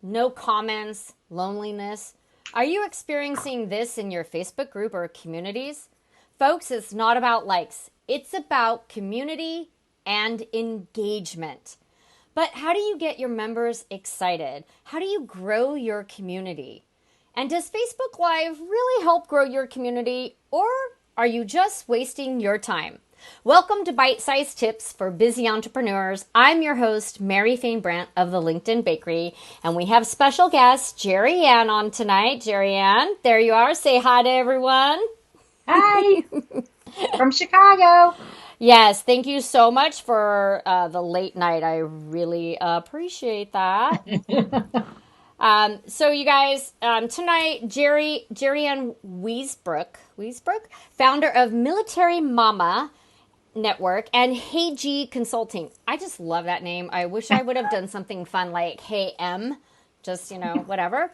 no comments, loneliness. Are you experiencing this in your Facebook group or communities? Folks, it's not about likes. It's about community and engagement. But how do you get your members excited? How do you grow your community? And does Facebook Live really help grow your community, or are you just wasting your time? Welcome to Bite-Sized Tips for Busy Entrepreneurs. I'm your host, Fain Brandt of the LinkedIn Bakery, and we have special guest Geriann on tonight. Geriann, there you are. Say hi to everyone. Hi, from Chicago. Yes, thank you so much for the late night. I really appreciate that. So you guys, tonight, Geriann Wiesbrook, founder of Military Mama Network and Hey G Consulting. I just love that name. I wish I would have done something fun like Hey M, just, whatever.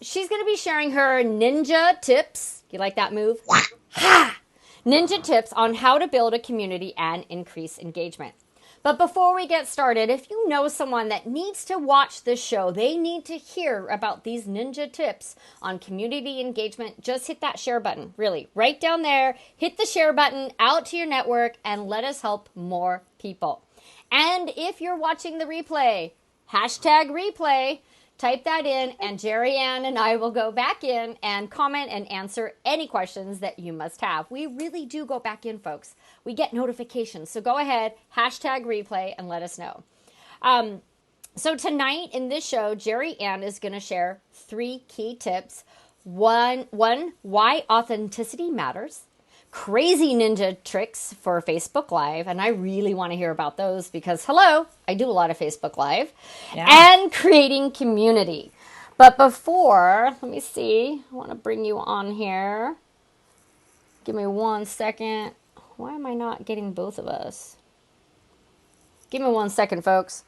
She's going to be sharing her ninja tips. You like that move? Ha! Ninja tips on how to build a community and increase engagement. But before we get started, if you know someone that needs to watch this show, they need to hear about these ninja tips on community engagement, just hit that share button. Really, right down there, hit the share button out to your network and let us help more people. And if you're watching the replay, hashtag replay, type that in, and Geriann and I will go back in and comment and answer any questions that you must have. We really do go back in, folks. We get notifications. So go ahead, hashtag replay, and let us know. So tonight in this show, Geriann is going to share 3 key tips. One, why authenticity matters. Crazy ninja tricks for Facebook Live, and I really want to hear about those because, hello, I do a lot of Facebook Live, and creating community. But before, let me see, I want to bring you on here. Give me 1 second. Why am I not getting both of us? Give me 1 second, folks.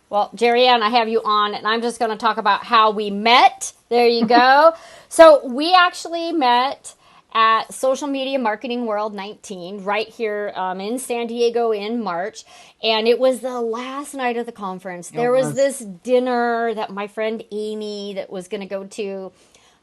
Well, Geriann, I have you on, and I'm just going to talk about how we met. There you go. So we actually met at Social Media Marketing World 19 right here in San Diego in March. And it was the last night of the conference. There was this dinner that my friend Amy that was going to go to.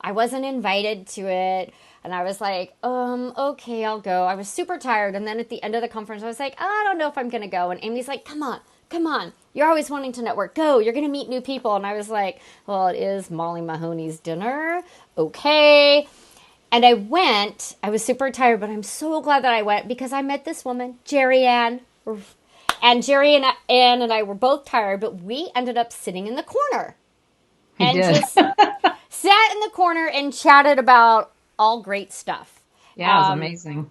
I wasn't invited to it. And I was like, okay, I'll go. I was super tired. And then at the end of the conference, I was like, I don't know if I'm going to go. And Amy's like, come on. You're always wanting to network. Go. You're going to meet new people. And I was like, well, it is Molly Mahoney's dinner. Okay. And I went. I was super tired, but I'm so glad that I went because I met this woman, Geriann. And Geriann and I were both tired, but we ended up sitting in the corner. Just sat in the corner and chatted about all great stuff. Yeah, it was amazing.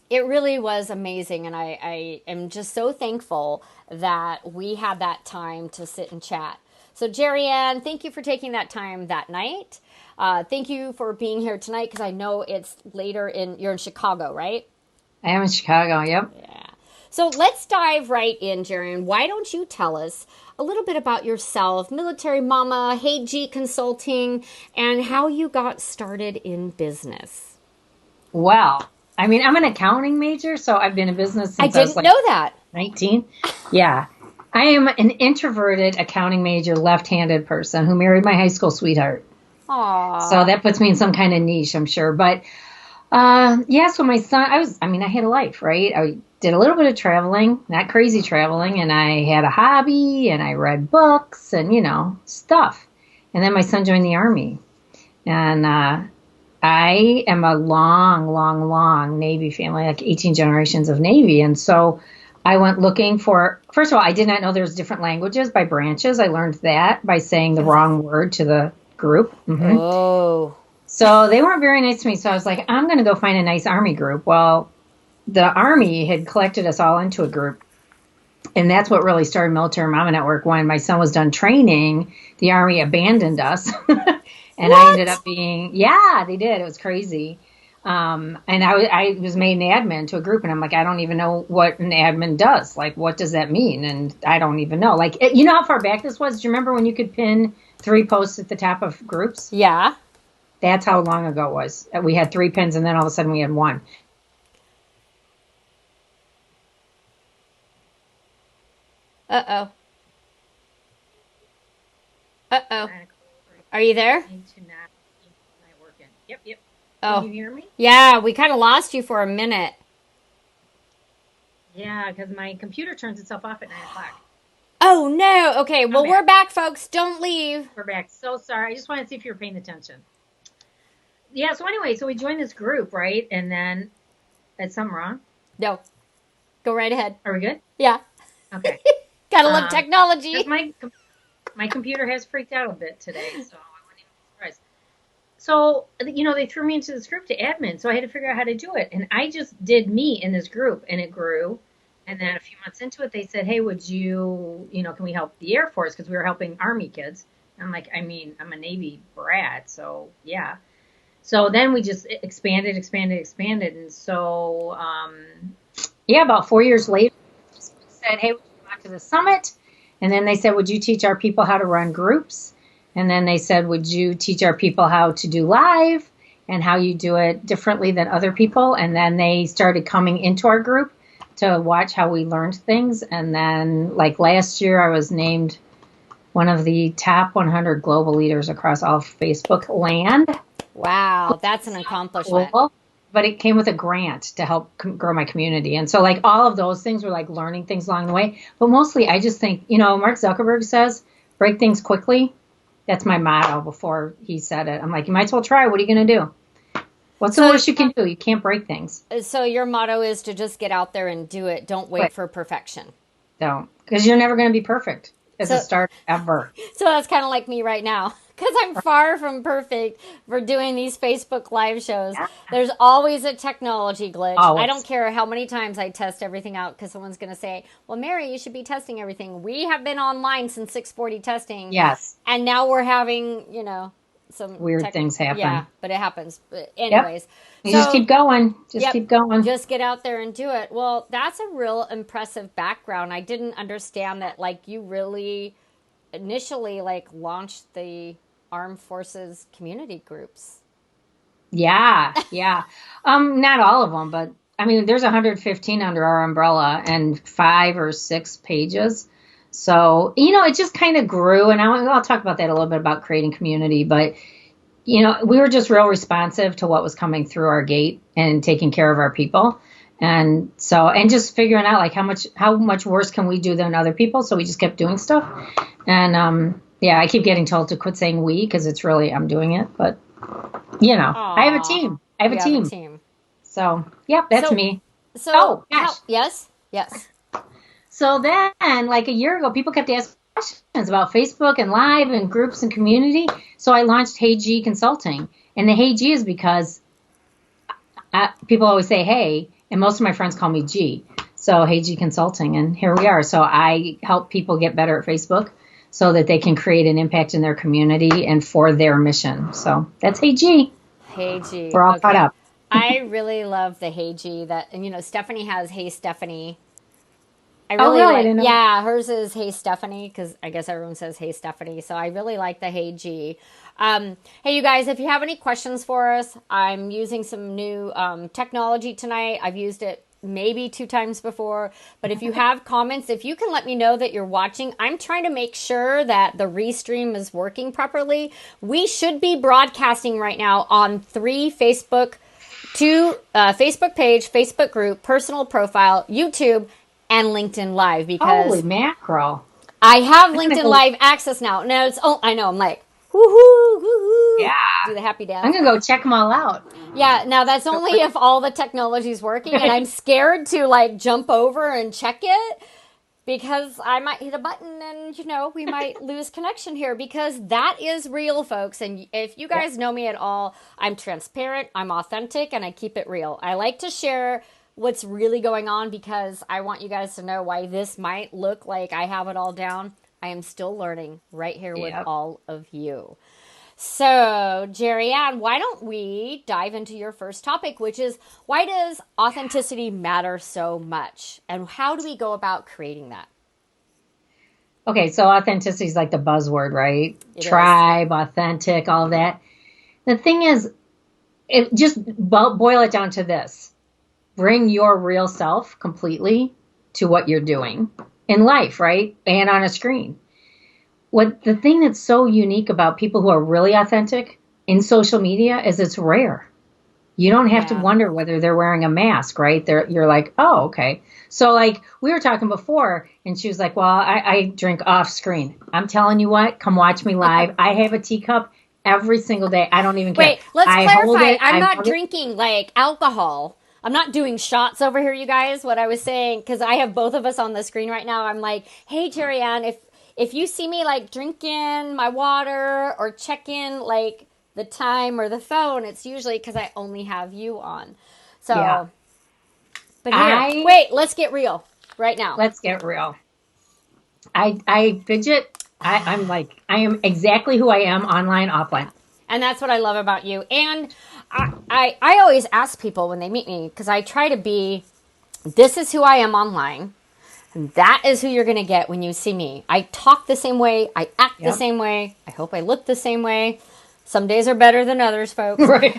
It really was amazing. And I am just so thankful that we had that time to sit and chat. So Geriann, thank you for taking that time that night. Thank you for being here tonight because I know it's later you're in Chicago, right? I am in Chicago, yep. Yeah. So let's dive right in, Geriann. Why don't you tell us a little bit about yourself, Military Mama, Hey G Consulting, and how you got started in business? Well, I mean, I'm an accounting major, so I've been in business since I didn't know that. 19. Yeah. I am an introverted accounting major, left-handed person who married my high school sweetheart. Aww. So that puts me in some kind of niche, I'm sure. But so my son, I had a life, right? I did a little bit of traveling, not crazy traveling, and I had a hobby, and I read books and, stuff. And then my son joined the Army. And I am a long Navy family, like 18 generations of Navy. And so I went looking for, first of all, I did not know there's different languages by branches. I learned that by saying the wrong word to the group. Mm-hmm. Oh. So they weren't very nice to me. So I was like, I'm going to go find a nice Army group. Well, the Army had collected us all into a group. And that's what really started Military Mama Network. When my son was done training, the Army abandoned us. And what? I ended up they did. It was crazy. And I was made an admin to a group, and I'm like, I don't even know what an admin does. Like, what does that mean? And I don't even know. Like, you know how far back this was? Do you remember when you could pin 3 posts at the top of groups? Yeah. That's how long ago it was. We had 3 pins, and then all of a sudden we had 1. Uh-oh. Uh-oh. Are you there? Not working. Yep, yep. Can Oh, you hear me? yeah, we kind of lost you for a minute. Yeah, because my computer turns itself off at 9 o'clock. Oh, no. Okay, I'm well, we're back. back, folks. Don't leave. We're back. So sorry. I just wanted to see if you were paying attention. Yeah, so anyway, so we joined this group, right? And then, is something wrong? No, go right ahead. Are we good? Yeah. Okay. Gotta love Because technology. my computer has freaked out a bit today, so I wouldn't even be surprised. So, they threw me into this group to admin, so I had to figure out how to do it. And I just did me in this group, and it grew. And then a few months into it, they said, hey, would you, can we help the Air Force? Because we were helping Army kids. I'm like, I mean, I'm a Navy brat, so yeah. So then we just expanded. And so, yeah, about 4 years later, we said, hey, would you come out to the summit? And then they said, would you teach our people how to run groups? And then they said, would you teach our people how to do live and how you do it differently than other people? And then they started coming into our group to watch how we learned things. And then, like last year, I was named one of the top 100 global leaders across all Facebook land. Wow, that's an accomplishment. Cool. But it came with a grant to help grow my community. And so, like, all of those things were like learning things along the way. But mostly, I just think, Mark Zuckerberg says, break things quickly. That's my motto before he said it. I'm like, you might as well try. What are you going to do? What's the worst you can do? You can't break things. So your motto is to just get out there and do it. Don't wait for perfection. Don't. Because you're never going to be perfect as a start ever. So that's kind of like me right now. Because I'm far from perfect for doing these Facebook live shows. Yeah. There's always a technology glitch. Always. I don't care how many times I test everything out because someone's going to say, well, Mary, you should be testing everything. We have been online since 640 testing. Yes. And now we're having, some weird things happen. Yeah, but it happens. But anyways. Yep. Just keep going. Keep going. Just get out there and do it. Well, that's a real impressive background. I didn't understand that, like, you really initially, like, launched the Armed Forces community groups. Yeah. Not all of them, but I mean, there's 115 under our umbrella and 5 or 6 pages. So, it just kind of grew, and I'll talk about that a little bit about creating community, but we were just real responsive to what was coming through our gate and taking care of our people. And so, and just figuring out like how much worse can we do than other people. So we just kept doing stuff. And, I keep getting told to quit saying we, cause it's really, I'm doing it, but Aww. I have a team. I have a team. So, yep, that's me. So, yes. So then, like a year ago, people kept asking questions about Facebook and live and groups and community. So I launched Hey G Consulting. And the Hey G is because people always say hey, and most of my friends call me G. So Hey G Consulting, and here we are. So I help people get better at Facebook so that they can create an impact in their community and for their mission. So that's Hey G. Hey G. We're all caught up. I really love the Hey G that, and Stephanie has Hey Stephanie. I really like, yeah, hers is Hey Stephanie, because I guess everyone says Hey Stephanie. So I really like the Hey G. Hey, you guys, if you have any questions for us, I'm using some new technology tonight. I've used it maybe 2 times before. But if you have comments, if you can let me know that you're watching, I'm trying to make sure that the restream is working properly. We should be broadcasting right now on 3 Facebook, 2 Facebook page, Facebook group, personal profile, YouTube, and LinkedIn Live, because holy mackerel, I have LinkedIn Live access now. No, I know, I'm like, woohoo, yeah, do the happy dance. I'm gonna go check them all out. Yeah, now that's only if all the technology is working, and I'm scared to like jump over and check it because I might hit a button and we might lose connection here, because that is real, folks. And if you guys know me at all, I'm transparent, I'm authentic, and I keep it real. I like to share what's really going on because I want you guys to know why this might look like I have it all down. I am still learning right here with all of you. So, Geriann, why don't we dive into your first topic, which is, why does authenticity matter so much? And how do we go about creating that? Okay, so authenticity is like the buzzword, right? Tribe, authentic, all of that. The thing is, just boil it down to this. Bring your real self completely to what you're doing in life, right? And on a screen. what the thing that's so unique about people who are really authentic in social media is it's rare. You don't have to Yeah. wonder whether they're wearing a mask, right? You're like, oh, okay. So like we were talking before and she was like, well, I drink off screen. I'm telling you what, come watch me live. I have a teacup every single day. I don't even care. Wait, let's I hold clarify. it. I'm I not mug it. drinking like alcohol. I'm not doing shots over here, you guys. What I was saying, because I have both of us on the screen right now. I'm like, hey, Geriann, if you see me like drinking my water or checking like the time or the phone, it's usually because I only have you on. Yeah. So, but here, wait, let's get real right now. Let's get real. I fidget. I am exactly who I am online, offline. And that's what I love about you. And I always ask people when they meet me, because I try to be, this is who I am online. And that is who you're going to get when you see me. I talk the same way. I act the Yep. same way. I hope I look the same way. Some days are better than others, folks. Right.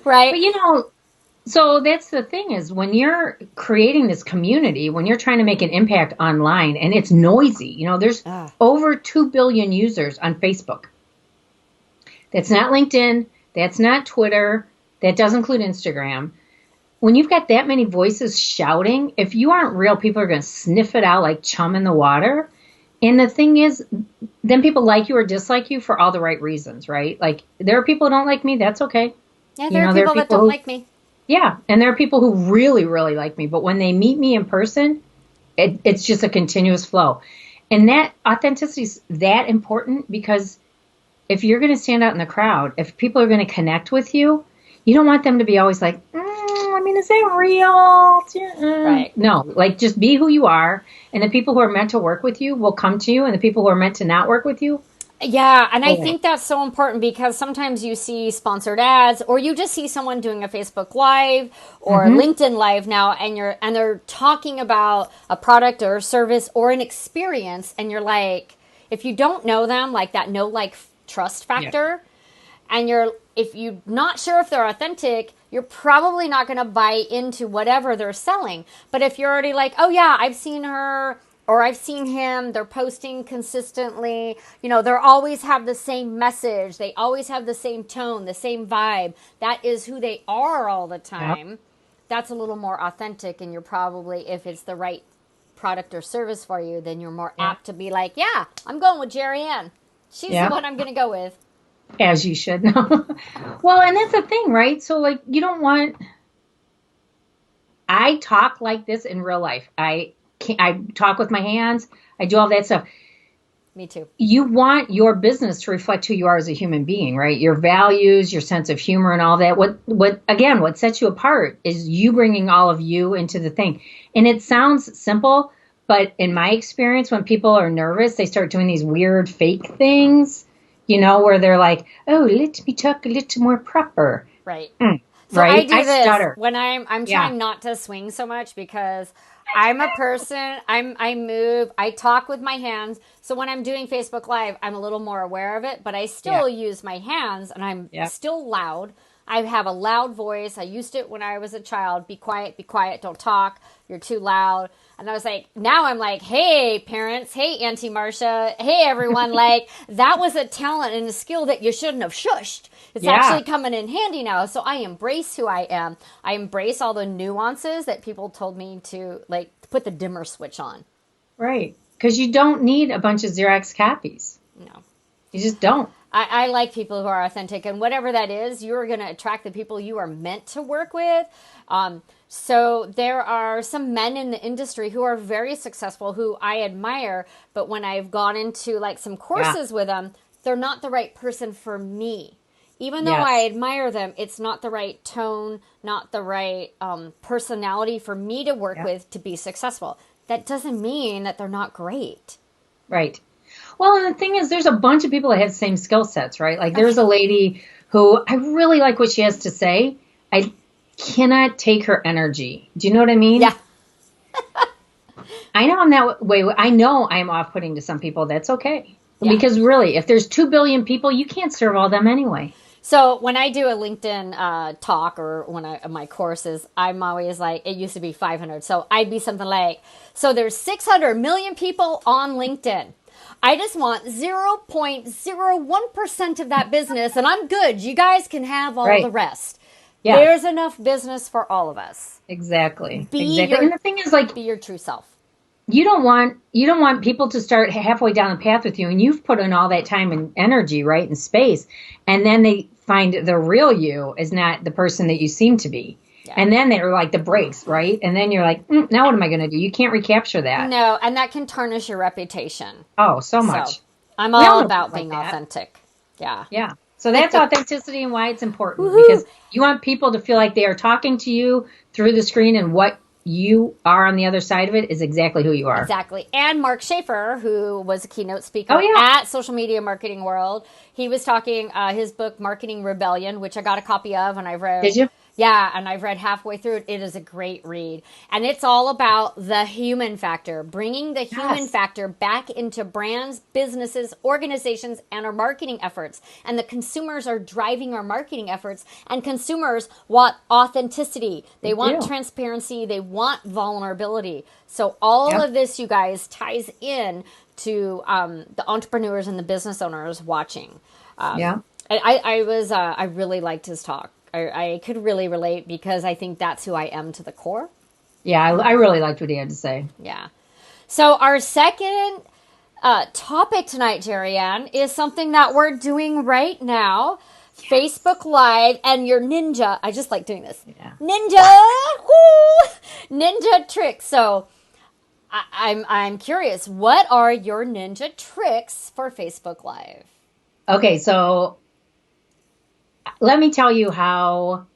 Right? But so that's the thing is when you're creating this community, when you're trying to make an impact online and it's noisy, there's over 2 billion users on Facebook. That's not LinkedIn. That's not Twitter. That does include Instagram. When you've got that many voices shouting, if you aren't real, people are going to sniff it out like chum in the water. And the thing is, then people like you or dislike you for all the right reasons, right? Like there are people who don't like me. That's okay. Yeah, there are people that don't like me. Yeah, and there are people who really, really like me. But when they meet me in person, it's just a continuous flow. And that authenticity is that important because if you're going to stand out in the crowd, if people are going to connect with you, you don't want them to be always like, is that real? Right. No, like just be who you are. And the people who are meant to work with you will come to you. And the people who are meant to not work with you. Yeah, and I think that's so important because sometimes you see sponsored ads or you just see someone doing a Facebook Live or LinkedIn Live now and they're talking about a product or a service or an experience and you're like, if you don't know them, like that trust factor, and if you're not sure if they're authentic, you're probably not going to buy into whatever they're selling. But if you're already like, oh yeah, I've seen her or I've seen him, they're posting consistently, they always have the same message, they always have the same tone, the same vibe, that is who they are all the time. Yep. That's a little more authentic, and you're probably, if it's the right product or service for you, then you're more apt to be like, yeah, I'm going with Geriann. She's the one I'm going to go with. As you should know. Well, and that's the thing, right? So like you don't want, I talk like this in real life. I talk with my hands. I do all that stuff. Me too. You want your business to reflect who you are as a human being, right? Your values, your sense of humor and all that. What sets you apart is you bringing all of you into the thing. And it sounds simple, but in my experience, when people are nervous, they start doing these weird fake things, where they're like, oh, let me talk a little more proper. Right. So right? I do this stutter. when I'm trying not to swing so much because I'm a person, I move, I talk with my hands. So when I'm doing Facebook Live, I'm a little more aware of it, but I still use my hands and I'm still loud. I have a loud voice. I used it when I was a child. Be quiet, don't talk. You're too loud. And I was like, now I'm like, hey, parents. Hey, Auntie Marcia. Hey, everyone. Like, that was a talent and a skill that you shouldn't have shushed. It's actually coming in handy now. So I embrace who I am. I embrace all the nuances that people told me to, like, put the dimmer switch on. Right. Because you don't need a bunch of Xerox copies. No. You just don't. I like people who are authentic, and whatever that is, you're going to attract the people you are meant to work with. So there are some men in the industry who are very successful, who I admire, but when I've gone into like some courses with them, they're not the right person for me. Even though I admire them, it's not the right tone, not the right personality for me to work with to be successful. That doesn't mean that they're not great. Right. Well, and the thing is, there's a bunch of people that have the same skill sets, right? Like there's a lady who I really like what she has to say. I cannot take her energy. Do you know what I mean? Yeah. I know I'm that way. I know I'm off-putting to some people. That's okay. Yeah. Because really, if there's 2 billion people, you can't serve all them anyway. So when I do a LinkedIn talk or my courses, I'm always like, it used to be 500. So I'd be something like, so there's 600 million people on LinkedIn. I just want 0.01% of that business, and I'm good. You guys can have all Right. the rest. Yeah. There's enough business for all of us. Exactly. Be Exactly. And the thing is, like, your true self. you don't want people to start halfway down the path with you, and you've put in all that time and energy, right, and space, and then they find the real you is not the person that you seem to be. Yeah. And then they're like the brakes, right? And then you're like, now what am I going to do? You can't recapture that. No, and that can tarnish your reputation. Oh, so much. So, I'm all about being authentic. Yeah. Yeah. So that's authenticity and why it's important because you want people to feel like they are talking to you through the screen, and what you are on the other side of it is exactly who you are. Exactly. And Mark Schaefer, who was a keynote speaker at Social Media Marketing World, he was talking his book, Marketing Rebellion, which I got a copy of and I've read. Did you? Yeah, and I've read halfway through it. It is a great read. And it's all about the human factor, bringing the human factor back into brands, businesses, organizations, and our marketing efforts. And the consumers are driving our marketing efforts. And consumers want authenticity. They want transparency. They want vulnerability. So all of this, you guys, ties in to the entrepreneurs and the business owners watching. I really liked his talk. I could really relate because I think that's who I am to the core. Yeah, I really liked what he had to say. Yeah. So our second topic tonight, Geriann, is something that we're doing right now. Yes. Facebook Live and your ninja. I just like doing this. Yeah. Ninja tricks. So I'm curious. What are your ninja tricks for Facebook Live? Okay, so let me tell you how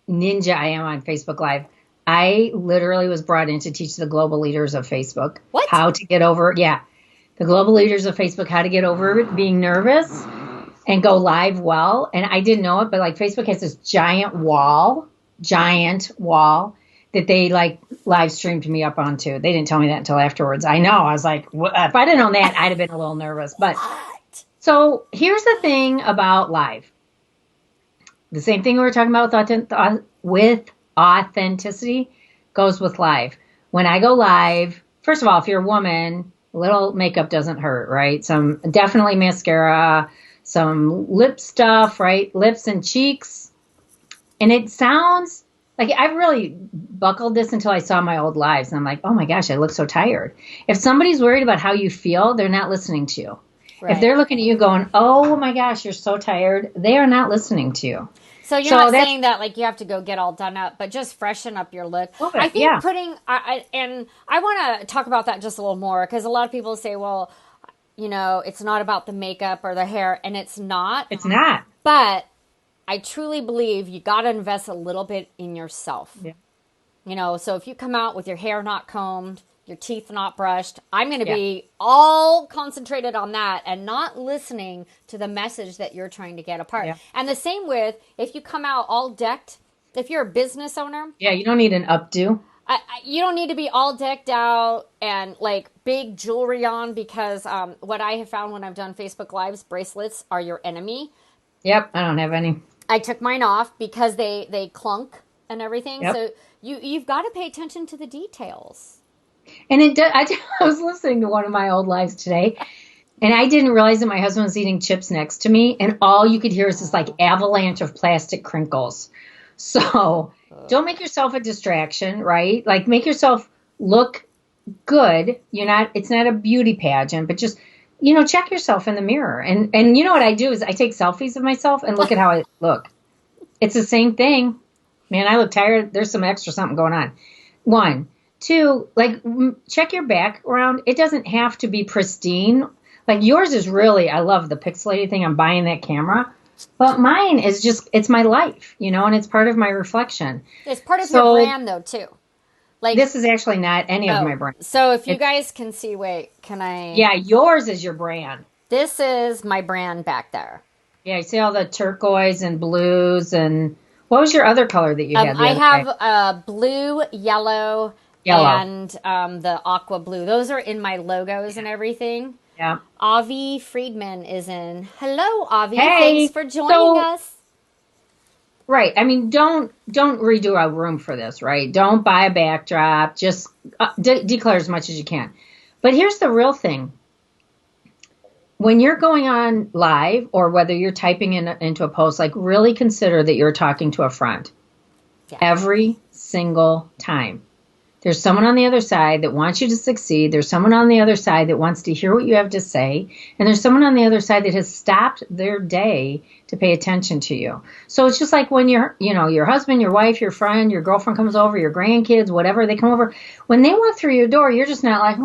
ninja I am on Facebook Live. I literally was brought in to teach the global leaders of Facebook how to get over, the global leaders of Facebook, how to get over being nervous and go live well. And I didn't know it, but like Facebook has this giant wall that they like live streamed me up onto. They didn't tell me that until afterwards. I know. I was like, if I'd have known that, I'd have been a little nervous. But so here's the thing about live. The same thing we were talking about with authenticity goes with live. When I go live, first of all, if you're a woman, a little makeup doesn't hurt, right? Some definitely mascara, some lip stuff, right? Lips and cheeks. And it sounds like I've really buckled this until I saw my old lives. And I'm like, oh my gosh, I look so tired. If somebody's worried about how you feel, they're not listening to you. Right. If they're looking at you going, oh my gosh, you're so tired, they are not listening to you. So you're not saying that like you have to go get all done up, but just freshen up your look. I think and I want to talk about that just a little more because a lot of people say, well, you know, it's not about the makeup or the hair, and it's not. It's not. But I truly believe you got to invest a little bit in yourself. Yeah. You know, so if you come out with your hair not combed, your teeth not brushed, I'm going to be all concentrated on that and not listening to the message that you're trying to get apart. Yeah. And the same with if you come out all decked, if you're a business owner. Yeah, you don't need an updo. You don't need to be all decked out and like big jewelry on because what I have found when I've done Facebook Lives, bracelets are your enemy. Yep, I don't have any. I took mine off because they clunk and everything. Yep. So you've got to pay attention to the details. And it does. I was listening to one of my old lives today, and I didn't realize that my husband was eating chips next to me, and all you could hear is this like avalanche of plastic crinkles. So don't make yourself a distraction, right? Like make yourself look good. It's not a beauty pageant, but just, check yourself in the mirror. And you know what I do is I take selfies of myself and look at how I look. It's the same thing. Man, I look tired. There's some extra something going on. 1. 2, like check your background. It doesn't have to be pristine. Like yours is really, I love the pixelated thing. I'm buying that camera. But mine is just, it's my life, and it's part of my reflection. It's part of your brand though, too. Like this is actually not any of my brand. So if you guys can see, can I? Yeah, yours is your brand. This is my brand back there. Yeah, you see all the turquoise and blues and what was your other color that you had? I have blue, yellow, and the aqua blue. Those are in my logos and everything. Yeah. Avi Friedman is in. Hello, Avi. Hey, thanks for joining us. Right. I mean, don't redo a room for this, right? Don't buy a backdrop. Just declare as much as you can. But here's the real thing. when you're going on live or whether you're typing into a post, like really consider that you're talking to a friend every single time. There's someone on the other side that wants you to succeed. There's someone on the other side that wants to hear what you have to say. And there's someone on the other side that has stopped their day to pay attention to you. So it's just like when your husband, your wife, your friend, your girlfriend comes over, your grandkids, whatever, they come over. When they walk through your door, you're just not like,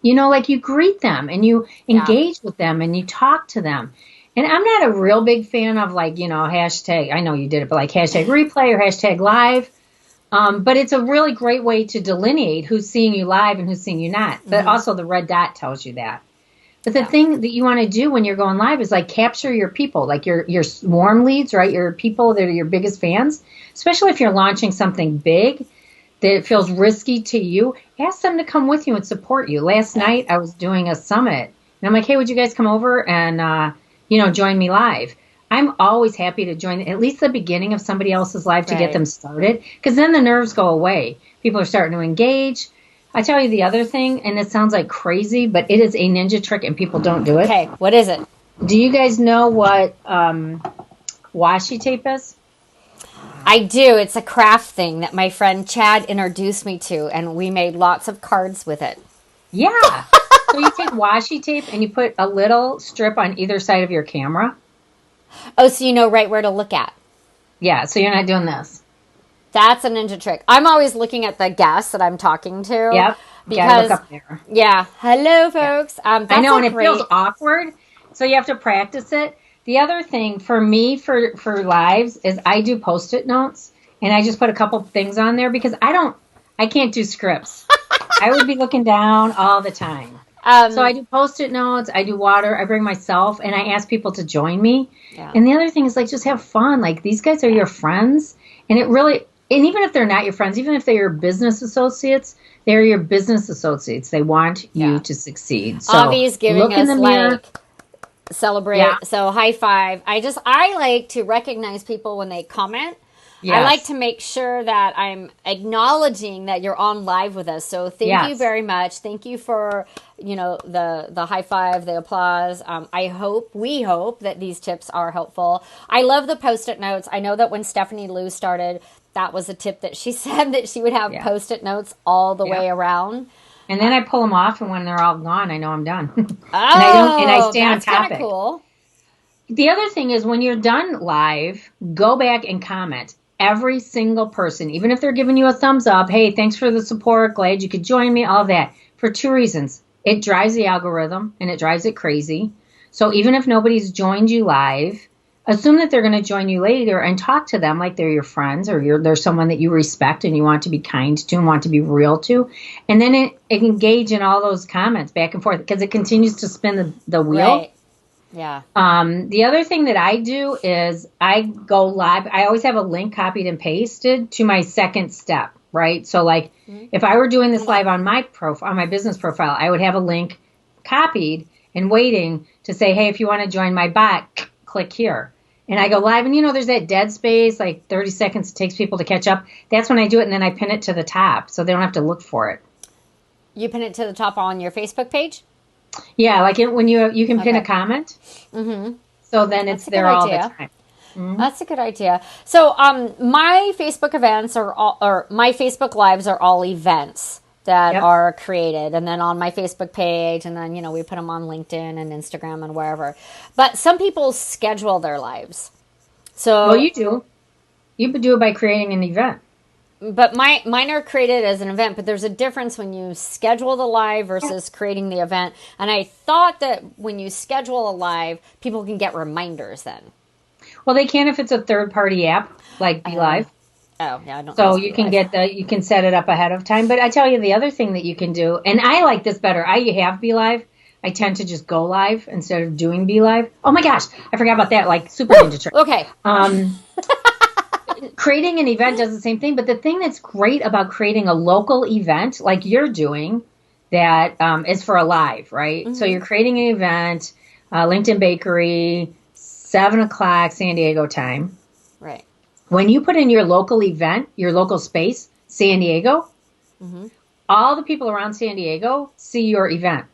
like you greet them and you engage with them and you talk to them. And I'm not a real big fan of hashtag, I know you did it, but like hashtag replay or hashtag live. But it's a really great way to delineate who's seeing you live and who's seeing you not. But also the red dot tells you that. But the thing that you want to do when you're going live is like capture your people, like your warm leads, right? Your people that are your biggest fans, especially if you're launching something big that feels risky to you. Ask them to come with you and support you. Last night I was doing a summit and I'm like, hey, would you guys come over and, join me live? I'm always happy to join at least the beginning of somebody else's live to get them started, because then the nerves go away. People are starting to engage. I tell you the other thing, and it sounds like crazy, but it is a ninja trick and people don't do it. Okay, what is it? Do you guys know what washi tape is? I do. It's a craft thing that my friend Chad introduced me to, and we made lots of cards with it. Yeah. So you take washi tape and you put a little strip on either side of your camera. Oh, so you know right where to look at. Yeah, so you're not doing this. That's a ninja trick. I'm always looking at the guest that I'm talking to. Yep. Because, look up there. Yeah. Hello, folks. Yeah. I know, and it feels awkward, so you have to practice it. The other thing for me for lives is I do Post-it notes, and I just put a couple things on there because I can't do scripts. I would be looking down all the time. So I do Post-it notes, I do water, I bring myself, and I ask people to join me. Yeah. And the other thing is, like, just have fun. Like, these guys are your friends, and even if they're not your friends, even if they're your business associates, they're your business associates. They want you to succeed. So Avi's giving us, like, celebrate. Yeah. So high five. I like to recognize people when they comment. Yes. I like to make sure that I'm acknowledging that you're on live with us. So thank you very much. Thank you for, the high five, the applause. We hope that these tips are helpful. I love the Post-it notes. I know that when Stephanie Lou started, that was a tip that she said that she would have Post-it notes all the way around. And then I pull them off, and when they're all gone, I know I'm done. and I stay on topic. That's kind of cool. The other thing is when you're done live, go back and comment. Every single person, even if they're giving you a thumbs up, hey, thanks for the support, glad you could join me, all of that, for two reasons. It drives the algorithm, and it drives it crazy. So even if nobody's joined you live, assume that they're going to join you later and talk to them like they're your friends or they're someone that you respect and you want to be kind to and want to be real to. And then engage in all those comments back and forth because it continues to spin the wheel. Right. Yeah. The other thing that I do is I go live. I always have a link copied and pasted to my second step, right? So like if I were doing this live on my profile, on my business profile, I would have a link copied and waiting to say, hey, if you want to join my bot, click here. And I go live and there's that dead space, like 30 seconds it takes people to catch up. That's when I do it. And then I pin it to the top so they don't have to look for it. You pin it to the top on your Facebook page? Yeah, like when you can pin a comment, so then it's there all the time. Mm-hmm. That's a good idea. So my Facebook events or my Facebook lives are all events that are created, and then on my Facebook page, and then we put them on LinkedIn and Instagram and wherever. But some people schedule their lives. So well, you do. You do it by creating an event. But mine are created as an event, but there's a difference when you schedule the live versus creating the event. And I thought that when you schedule a live, people can get reminders then. Well, they can if it's a third-party app like BeLive. Oh, yeah, I don't. So you can you can set it up ahead of time. But I tell you the other thing that you can do, and I like this better. I have BeLive. I tend to just go live instead of doing BeLive. Oh my gosh, I forgot about that. Like super ninja trick. Okay. Creating an event does the same thing, but the thing that's great about creating a local event like you're doing that is for a live, right? Mm-hmm. So you're creating an event, LinkedIn Bakery, 7:00 San Diego time. Right. When you put in your local event, your local space, San Diego, all the people around San Diego see your event.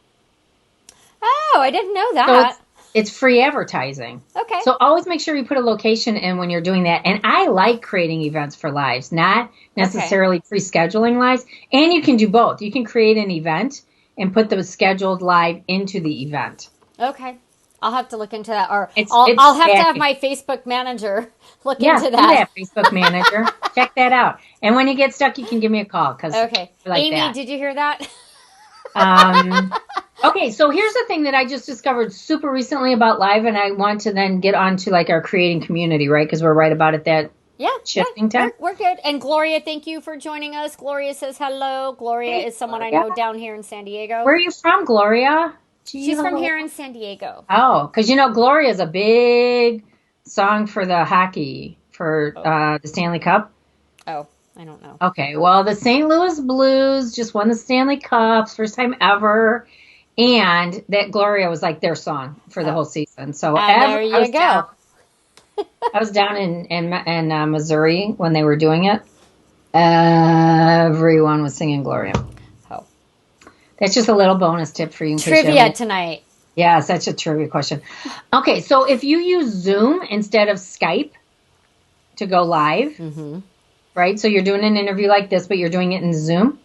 Oh, I didn't know So that. it's free advertising. Okay. So always make sure you put a location in when you're doing that. And I like creating events for lives, not necessarily pre-scheduling lives. And you can do both. You can create an event and put the scheduled live into the event. Okay. I'll have to look into that, or It's I'll have to have stacking. my Facebook manager look Yeah, into do that. that, Facebook manager. Check that out. And when you get stuck, you can give me a call because Okay. I like Amy, that. did you hear that? Okay, so here's the thing that I just discovered super recently about live, and I want to then get on to like our creating community, right? Because we're right about at that shifting time. We're good. And Gloria, thank you for joining us. Gloria says hello. Gloria is someone I know down here in San Diego. Where are you from, Gloria? She's from here in San Diego. Oh, because Gloria is a big song for the hockey for the Stanley Cup. Oh, I don't know. Okay, well, the St. Louis Blues just won the Stanley Cups, first time ever. And that Gloria was like their song for the whole season. So there you go. I was down in Missouri when they were doing it. Everyone was singing Gloria. Oh, that's just a little bonus tip for you. Trivia tonight. Yeah, such a trivia question. Okay, so if you use Zoom instead of Skype to go live, right? So you're doing an interview like this, but you're doing it in Zoom.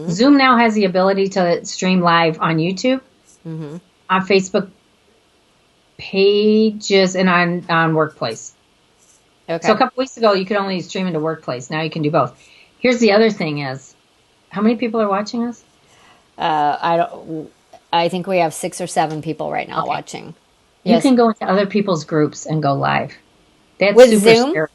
Zoom now has the ability to stream live on YouTube, on Facebook pages, and on Workplace. Okay. So a couple weeks ago, you could only stream into Workplace. Now you can do both. Here's the other thing is, how many people are watching us? I think we have 6 or 7 people right now watching. You can go into other people's groups and go live. That's with super Zoom? scary.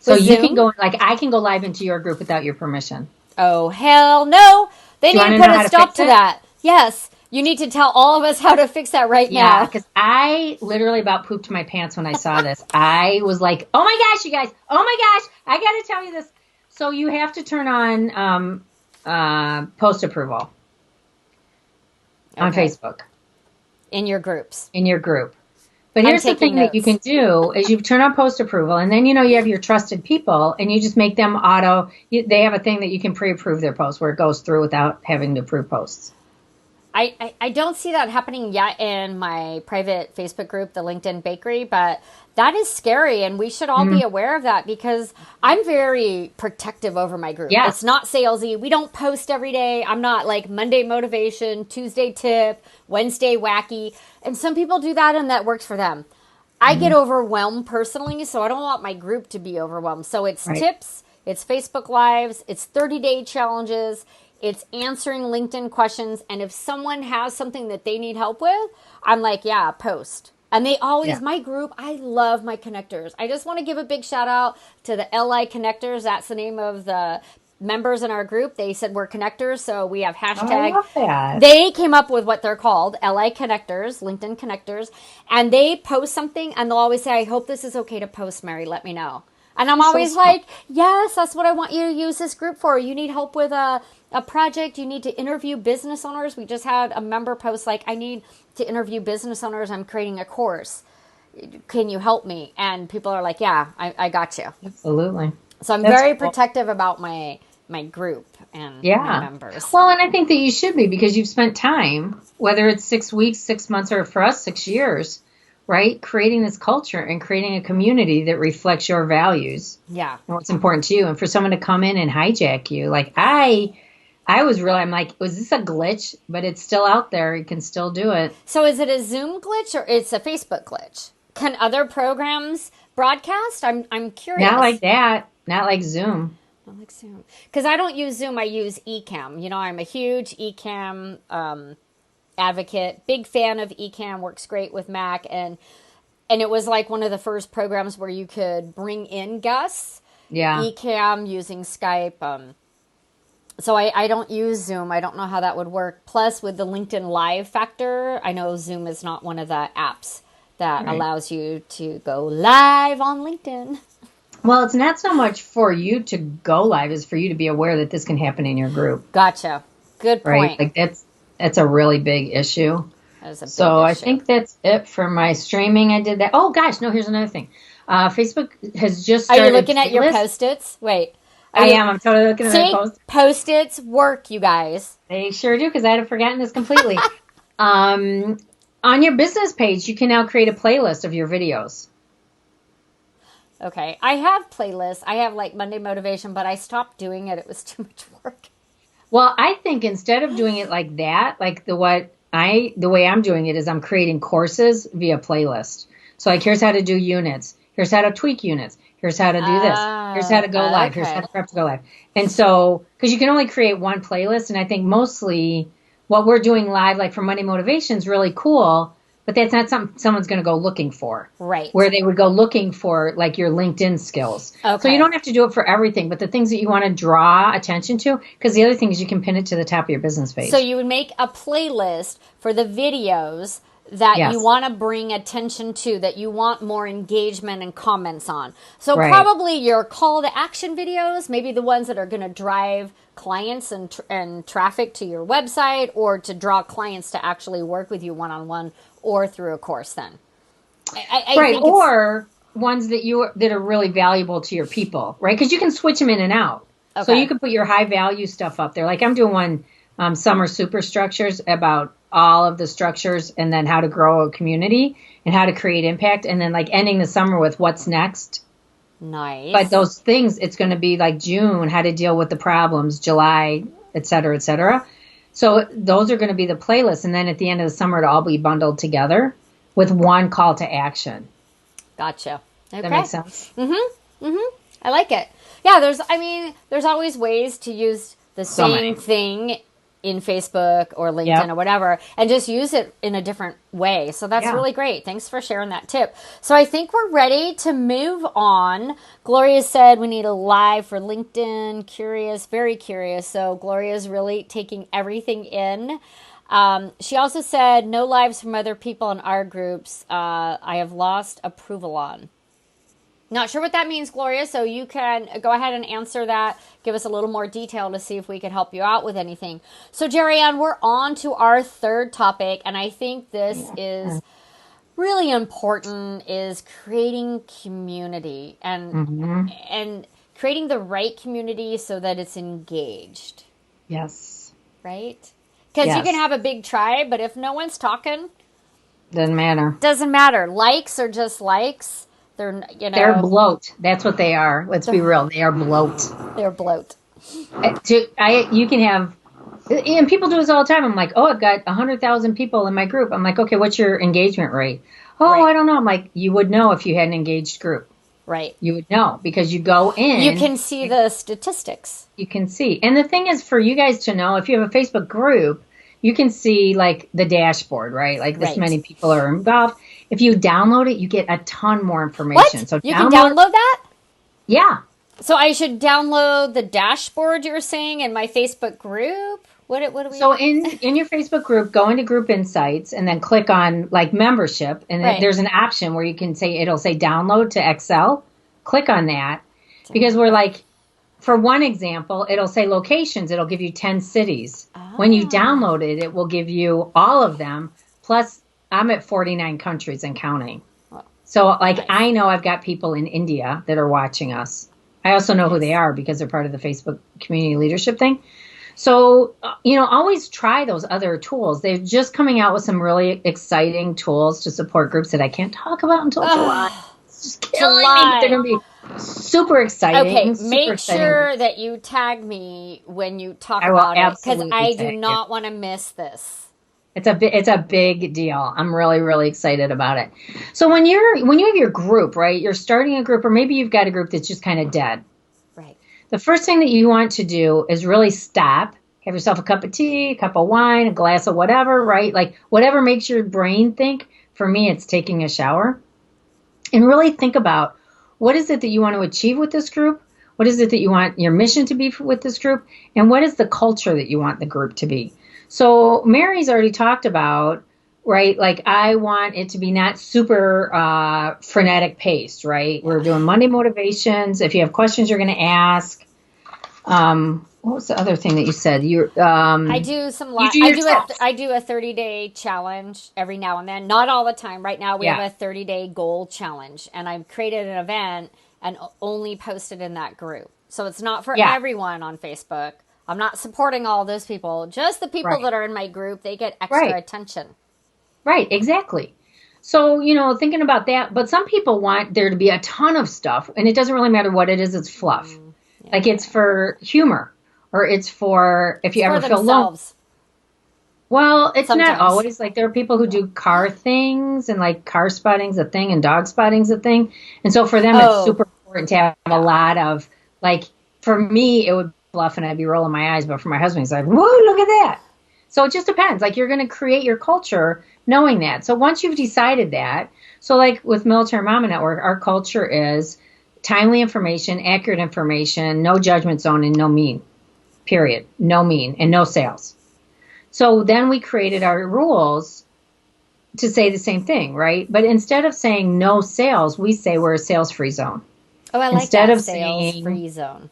So with you Zoom? Can go, like I can go live into your group without your permission. Oh, hell no. They need to put a stop to that. Yes. You need to tell all of us how to fix that right now. Yeah, because I literally about pooped my pants when I saw this. I was like, oh my gosh, you guys. Oh my gosh. I got to tell you this. So you have to turn on post approval on Facebook. In your groups. In your group. But here's the thing that you can do is you turn on post approval, and then you have your trusted people, and you just make them they have a thing that you can pre-approve their posts where it goes through without having to approve posts. I don't see that happening yet in my private Facebook group, the LinkedIn Bakery, but that is scary, and we should all be aware of that because I'm very protective over my group. Yes. It's not salesy. We don't post every day. I'm not like Monday motivation, Tuesday tip, Wednesday wacky, and some people do that and that works for them. I get overwhelmed personally, so I don't want my group to be overwhelmed. So it's tips, it's Facebook Lives, it's 30-day challenges, it's answering LinkedIn questions, and if someone has something that they need help with, I'm like, yeah, post. And they always, my group, I love my connectors. I just want to give a big shout out to the LI Connectors. That's the name of the members in our group. They said we're connectors, so we have hashtag. I love that. They came up with what they're called, LI Connectors, LinkedIn Connectors, and they post something, and they'll always say, I hope this is okay to post, Mary, let me know. And I'm always like, yes, that's what I want you to use this group for. You need help with a project. You need to interview business owners. We just had a member post like, I need to interview business owners. I'm creating a course. Can you help me? And people are like, yeah, I got you. Absolutely. So I'm very protective about my group and my members. Well, and I think that you should be because you've spent time, whether it's 6 weeks, 6 months, or for us, 6 years, right? Creating this culture and creating a community that reflects your values. Yeah. And what's important to you. And for someone to come in and hijack you, like I was really, I'm like, was this a glitch? But it's still out there. You can still do it. So is it a Zoom glitch or it's a Facebook glitch? Can other programs broadcast? I'm curious. Not like that. Not like Zoom. Not like Zoom. Because I don't use Zoom. I use Ecamm. I'm a huge Ecamm advocate. Big fan of Ecamm. Works great with Mac. And it was like one of the first programs where you could bring in guests. Yeah. Ecamm using Skype. So I don't use Zoom. I don't know how that would work. Plus, with the LinkedIn Live factor, I know Zoom is not one of the apps that allows you to go live on LinkedIn. Well, it's not so much for you to go live as for you to be aware that this can happen in your group. Gotcha. Good point. Right? Like that's a really big issue. That is a big issue. I think that's it for my streaming. I did that. Oh gosh, no, here's another thing. Facebook has just started. Are you looking at your Post-its? Wait. I am. I'm totally looking at my Post-its. Post-its work, you guys. They sure do, because I had forgotten this completely. on your business page, you can now create a playlist of your videos. Okay. I have playlists. I have like Monday Motivation, but I stopped doing it. It was too much work. Well, I think instead of doing it like that, like the way I'm doing it is I'm creating courses via playlist. So like here's how to do units. Here's how to tweak units. Here's how to do this. Here's how to go live. Here's how to prep to go live. And so, because you can only create one playlist, and I think mostly what we're doing live, like for Monday Motivation, is really cool, but that's not something someone's going to go looking for. Right. Where they would go looking for like your LinkedIn skills. Okay. So you don't have to do it for everything, but the things that you want to draw attention to, because the other thing is you can pin it to the top of your business page. So you would make a playlist for the videos that Yes. you want to bring attention to, that you want more engagement and comments on. So Right. probably your call to action videos, maybe the ones that are going to drive clients and traffic to your website, or to draw clients to actually work with you one-on-one or through a course then. I Right, think or ones that are really valuable to your people, right? Because you can switch them in and out. So Okay. you can put your high value stuff up there. Like I'm doing one, summer superstructures, about all of the structures and then how to grow a community and how to create impact, and then like ending the summer with what's next. Nice. But those things, it's going to be like June, how to deal with the problems, July, et cetera, et cetera. So those are going to be the playlists. And then at the end of the summer, it'll all be bundled together with one call to action. Gotcha. Okay. That makes sense? I like it. Yeah, there's always ways to use the So same many. thing in Facebook or LinkedIn Yep. or whatever, and just use it in a different way. So that's Yeah. really great. Thanks for sharing that tip. So I think we're ready to move on. Gloria said we need a live for LinkedIn. Curious, very curious. So Gloria's really taking everything in. She also said no lives from other people in our groups. I have lost approval on. Not sure what that means, Gloria, so you can go ahead and answer that. Give us a little more detail to see if we can help you out with anything. So, Geriann, we're on to our third topic, and I think this is really important, is creating community and creating the right community so that it's engaged, Yes. right? Because you Yes. can have a big tribe, but if no one's talking, Doesn't matter. doesn't matter. Likes are just likes. They're bloat. That's what they are. Let's be real. They are bloat. They're bloat. You can have, and people do this all the time. I'm like, oh, I've got 100,000 people in my group. I'm like, okay, what's your engagement rate? Oh, Right. I don't know. I'm like, you would know if you had an engaged group. Right. You would know because you go in. You can see the statistics. You can see. And the thing is for you guys to know, if you have a Facebook group, you can see like the dashboard, right? Like this Right. many people are involved. If you download it, you get a ton more information. What? So You can download that? Yeah. So I should download the dashboard you're saying in my Facebook group? What do we So in your Facebook group, go into Group Insights and then click on like membership, and Right. there's an option where you can say it'll say download to Excel. Click on that because we're like, for one example, it'll say locations. It'll give you 10 cities. When you download it, it will give you all of them. Plus, I'm at 49 countries and counting. So like Nice. I know I've got people in India that are watching us. I also know who they are because they're part of the Facebook community leadership thing. So, always try those other tools. They're just coming out with some really exciting tools to support groups that I can't talk about until July. It's just killing me. July. They're going to be super exciting. Okay, super make exciting. sure that you tag me when you talk I will about it, because absolutely I do tag you. not want to miss this. It's a big deal. I'm really, really excited about it. So when you have your group, right, you're starting a group, or maybe you've got a group that's just kind of dead. Right. The first thing that you want to do is really stop, have yourself a cup of tea, a cup of wine, a glass of whatever, right? Like whatever makes your brain think. For me, it's taking a shower. And really think about, what is it that you want to achieve with this group? What is it that you want your mission to be with this group? And what is the culture that you want the group to be? So Mary's already talked about, right? Like I want it to be not super frenetic paced, right? We're doing Monday motivations. If you have questions, you're going to ask. What was the other thing that you said? I do some. You do yourself. I do a 30-day challenge every now and then. Not all the time. Right now we Yeah. have a 30-day goal challenge, and I've created an event and only posted in that group. So it's not for Yeah. everyone on Facebook. I'm not supporting all those people. Just the people Right. that are in my group. They get extra Right. attention. Right, exactly. So, thinking about that, but some people want there to be a ton of stuff, and it doesn't really matter what it is, it's fluff. Like Yeah. it's for humor, or it's for if It's you for ever feel lonely. themselves Well, it's not sometimes. always. Like there are people who do car things, and like car spotting's a thing and dog spotting's a thing. And so for them, it's Oh, super important to have a yeah. lot of, like, for me, it would be fluff and I'd be rolling my eyes, but for my husband, he's like, whoa, look at that. So it just depends. Like you're going to create your culture knowing that. So once you've decided that, so like with Military Mama Network, our culture is timely information, accurate information, no judgment zone, and no mean, period. No mean, and no sales. So then we created our rules to say the same thing, right? But instead of saying no sales, we say we're a sales free zone. Oh, I like Instead that of sales saying, free zone.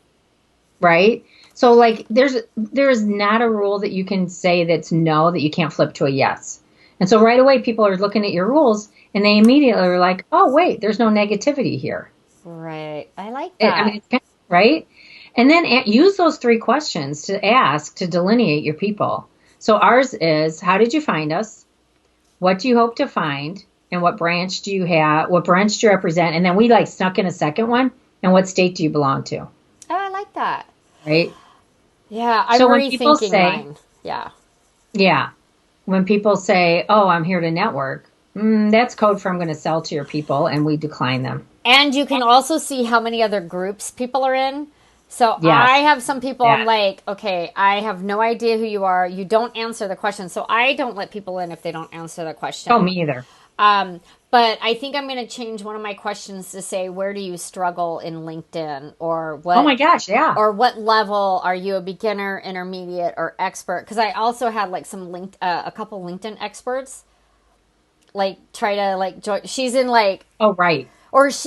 right? So like there is not a rule that you can say that's no that you can't flip to a yes. And so right away people are looking at your rules and they immediately are like, "Oh, wait, there's no negativity here." Right. I like I mean, that. it's kind of, right? And then use those three questions to ask to delineate your people. So ours is, how did you find us? What do you hope to find? And what branch do you have? What branch do you represent? And then we like snuck in a second one. And what state do you belong to? Oh, I like that. Right? Yeah, I'm So when people rethinking say, mine. Yeah. yeah, when people say, oh, I'm here to network, that's code for I'm going to sell to your people, and we decline them. And you can also see how many other groups people are in. So I Yes, have some people I'm that. like, okay, I have no idea who you are. You don't answer the question. So I don't let people in if they don't answer the Oh, question. me either. Um, but I think I'm going to change one of my questions to say, where do you struggle in LinkedIn, Oh my gosh, yeah. or what level are you, a beginner, intermediate, or expert? Because I also had like a couple LinkedIn experts like try to like join. She's in like, Oh, right.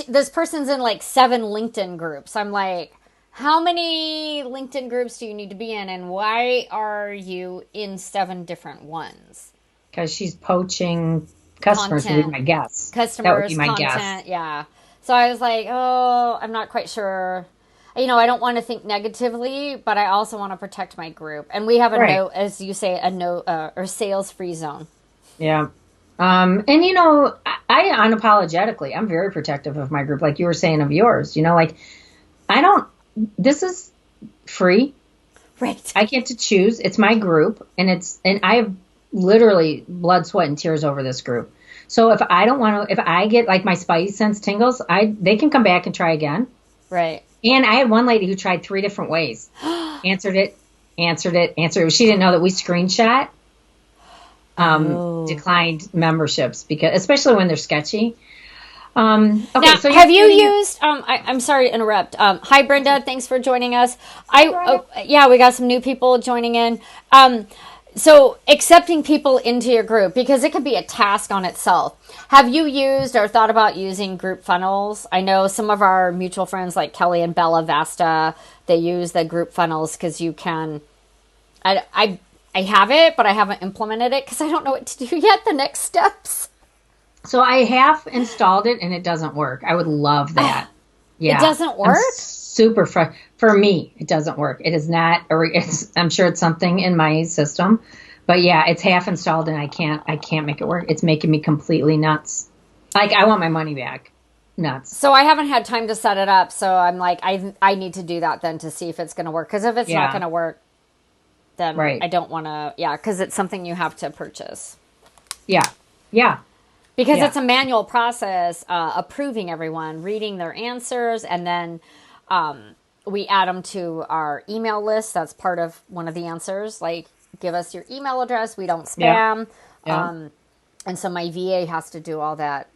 this person's in like 7 LinkedIn groups. I'm like, how many LinkedIn groups do you need to be in, and why are you in 7 different ones? Because she's poaching customers would be Content, my guess. That would be customers, my guess. content, yeah. So I was like, oh, I'm not quite sure. I don't want to think negatively, but I also want to protect my group. And we have a Right. no, as you say, a no or sales free zone. Yeah. And I unapologetically, I'm very protective of my group, like you were saying of yours. Like I don't. This is free. Right. I get to choose. It's my group, and I have literally blood, sweat, and tears over this group. So if I don't want to, if I get like my spidey sense tingles, they can come back and try again. Right. And I had one lady who tried 3 different ways, answered it, answered it, answered it. She didn't know that we screenshot Oh. declined memberships because, especially when they're sketchy. Okay, Now, so you're have you creating your. used? I'm sorry to interrupt. Hi, Brenda. Thanks for joining us. Hi, Brenda. Yeah, we got some new people joining in. So accepting people into your group, because it could be a task on itself. Have you used or thought about using group funnels? I know some of our mutual friends like Kelly and Bella Vasta, they use the group funnels because you can. I have it, but I haven't implemented it because I don't know what to do yet. The next steps. So I have installed it and it doesn't work. I would love that. It Yeah. doesn't I'm work. super for me, it doesn't work. It is not I'm sure it's something in my system. But yeah, it's half installed and I can't make it work. It's making me completely nuts. Like I want my money back. Nuts. So I haven't had time to set it up. So I'm like, I need to do that then to see if it's going to work. Because if it's not Yeah. going to work, then Right. I don't want to. Yeah, because it's something you have to purchase. Yeah. Yeah. Because Yeah. it's a manual process, approving everyone, reading their answers, and then we add them to our email list. That's part of one of the answers. Like, give us your email address. We don't Yeah. spam. Yeah. And so my VA has to do all that.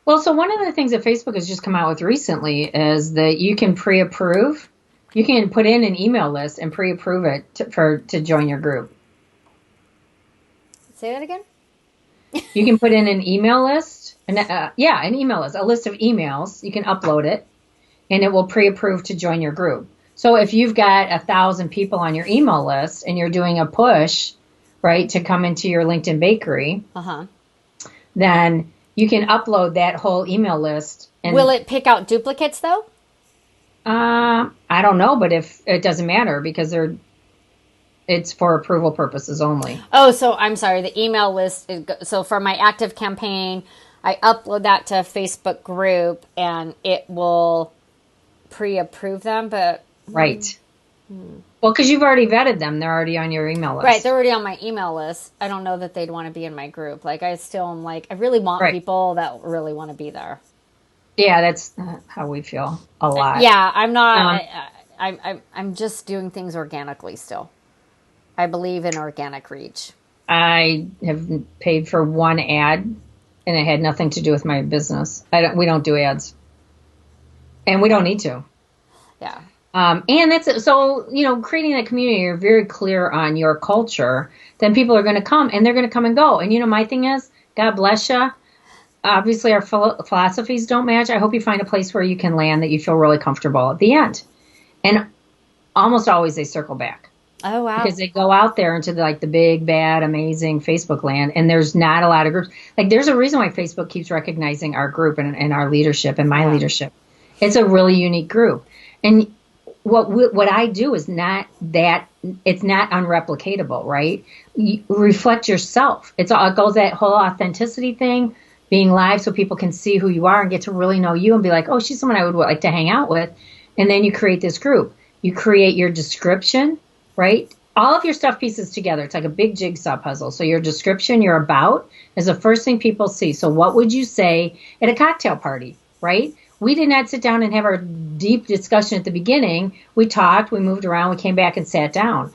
Well, so one of the things that Facebook has just come out with recently is that you can pre-approve. You can put in an email list and pre-approve it to join your group. Say that again? You can put in an email list, an email list, a list of emails. You can upload it, and it will pre-approve to join your group. So if you've got 1,000 people on your email list and you're doing a push, right, to come into your LinkedIn bakery, Uh-huh. then you can upload that whole email list. And Will it pick out duplicates, though? I don't know, but if it doesn't matter because it's for approval purposes only. Oh, so I'm sorry. The email list. So for my active campaign, I upload that to a Facebook group, and it will pre-approve them. But Right. Well, because you've already vetted them. They're already on your email list. right, they're already on my email list. I don't know that they'd want to be in my group. Like I still am like I really want Right. people that really want to be there. Yeah, that's how we feel a lot. Yeah, I'm not. I'm just doing things organically still. I believe in organic reach. I have paid for one ad, and it had nothing to do with my business. We don't do ads, and we don't need to. Yeah. And that's it. So, creating that community, you're very clear on your culture, then people are going to come, and they're going to come and go. And, my thing is, God bless you. Obviously, our philosophies don't match. I hope you find a place where you can land that you feel really comfortable at the end. And almost always they circle back. Oh, wow. Because they go out there into the big, bad, amazing Facebook land, and there's not a lot of groups. Like, there's a reason why Facebook keeps recognizing our group and our leadership and my leadership. It's a really unique group. And what I do is not that, it's not unreplicatable, right? You reflect yourself. It goes that whole authenticity thing, being live so people can see who you are and get to really know you and be like, oh, she's someone I would like to hang out with. And then you create this group. You create your description, right? All of your stuff pieces together. It's like a big jigsaw puzzle. So your description, your about, is the first thing people see. So what would you say at a cocktail party, right? We did not sit down and have our deep discussion at the beginning. We talked, we moved around, we came back and sat down.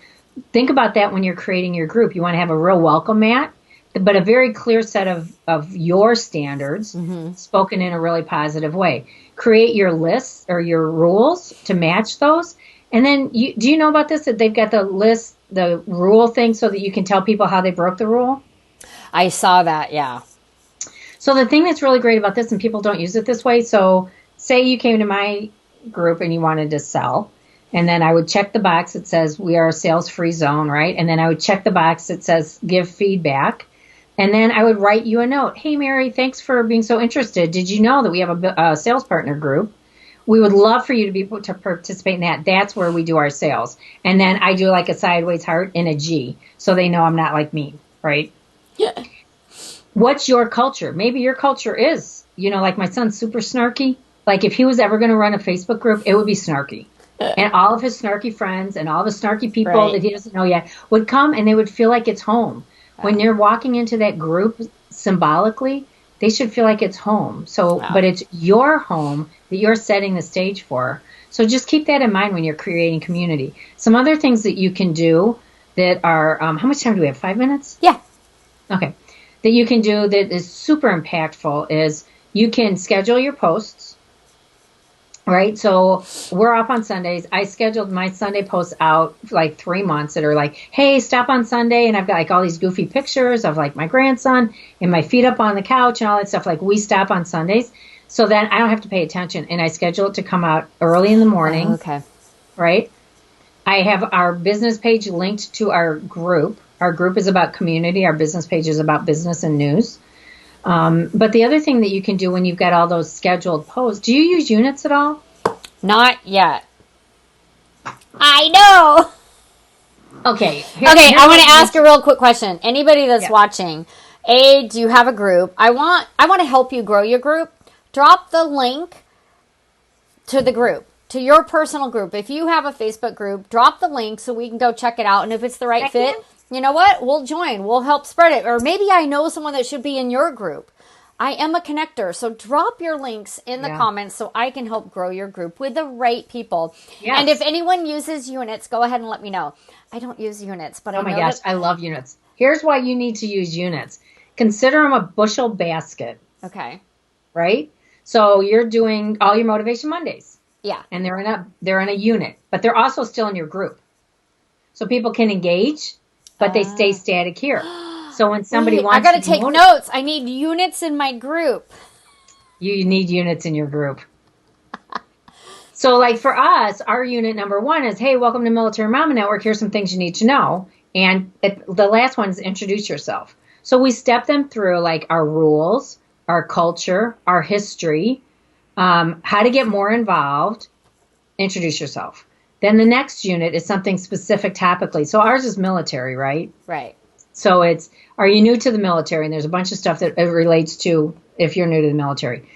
Think about that when you're creating your group. You want to have a real welcome mat, but a very clear set of your standards spoken in a really positive way. Create your lists or your rules to match those. And then do you know about this, that they've got the list, the rule thing so that you can tell people how they broke the rule? I saw that, yeah. So the thing that's really great about this, and people don't use it this way, so say you came to my group and you wanted to sell, and then I would check the box that says we are a sales-free zone, right? And then I would check the box that says give feedback, and then I would write you a note. Hey, Mary, thanks for being so interested. Did you know that we have a sales partner group? We would love for you to participate in that. That's where we do our sales. And then I do like a sideways heart and a G, so they know I'm not like mean, right? Yeah. What's your culture? Maybe your culture is, like my son's super snarky. Like if he was ever going to run a Facebook group, it would be snarky. And all of his snarky friends and all the snarky people that he doesn't know yet would come, and they would feel like it's home. When you're walking into that group symbolically, they should feel like it's home. So, but it's your home that you're setting the stage for. So just keep that in mind when you're creating community. Some other things that you can do that are, how much time do we have? 5 minutes? Yeah. Okay. That you can do that is super impactful is you can schedule your posts, right? So we're off on Sundays. I scheduled my Sunday posts out for like 3 months that are like, hey, stop on Sunday. And I've got like all these goofy pictures of like my grandson and my feet up on the couch and all that stuff. Like we stop on Sundays. So then I don't have to pay attention. And I schedule it to come out early in the morning. Oh, okay. Right? I have our business page linked to our group. Our group is about community. Our business page is about business and news. But the other thing that you can do when you've got all those scheduled posts, do you use units at all? Not yet. I know. Okay. I want to ask a real quick question. Anybody that's watching, do you have a group? I want to help you grow your group. Drop the link to the group, to your personal group. If you have a Facebook group, drop the link so we can go check it out. And if it's the right fit, you know what? We'll join. We'll help spread it. Or maybe I know someone that should be in your group. I am a connector. So drop your links in the comments so I can help grow your group with the right people. Yes. And if anyone uses units, go ahead and let me know. I don't use units, but I know gosh, I love units. Here's why you need to use units. Consider them a bushel basket. Okay. Right? So you're doing all your Motivation Mondays. Yeah. And they're in a unit, but they're also still in your group. So people can engage, but they stay static here. So when somebody wants to... I got to take notes. I need units in my group. You need units in your group. So like for us, our unit number 1 is, hey, welcome to Military Mama Network. Here's some things you need to know. And the last one is introduce yourself. So we step them through like our rules, our culture, our history, how to get more involved, introduce yourself. Then the next unit is something specific topically. So ours is military, right? Right. So it's, are you new to the military? And there's a bunch of stuff that it relates to if you're new to the military.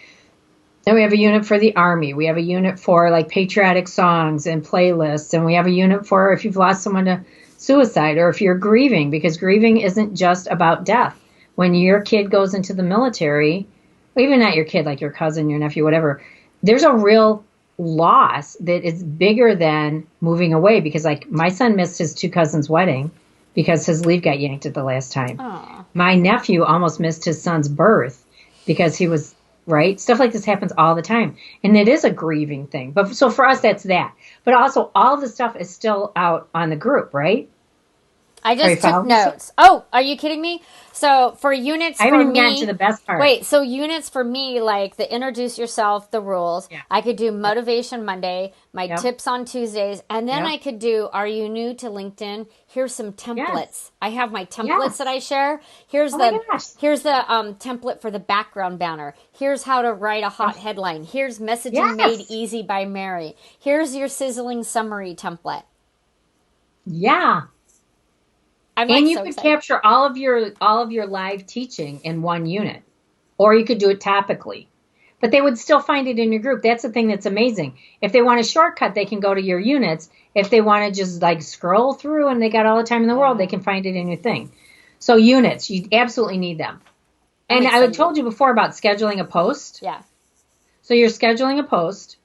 Then we have a unit for the Army. We have a unit for like patriotic songs and playlists. And we have a unit for if you've lost someone to suicide or if you're grieving, because grieving isn't just about death. When your kid goes into the military, even not your kid, like your cousin, your nephew, whatever, there's a real loss that is bigger than moving away. Because like my son missed his two cousins' wedding because his leave got yanked at the last time. Aww. My nephew almost missed his son's birth because he was, right? Stuff like this happens all the time. And it is a grieving thing. But so for us, that's that. But also all of the stuff is still out on the group, right? I just took notes. Oh, are you kidding me? So for units for me, I haven't even gotten to the best part. Wait, so units for me, like the introduce yourself, the rules. Yeah. I could do motivation Monday, my tips on Tuesdays, and then I could do, are you new to LinkedIn? Here's some templates. Yes. I have my templates that I share. Here's the template for the background banner. Here's how to write a hot headline. Here's messaging made easy by Mary. Here's your sizzling summary template. Yeah. And you could capture all of your live teaching in one unit, or you could do it topically, but they would still find it in your group. That's the thing that's amazing. If they want a shortcut, they can go to your units. If they want to just like scroll through and they got all the time in the world, they can find it in your thing. So units, you absolutely need them. And I told you before about scheduling a post. Yeah. So you're scheduling a post,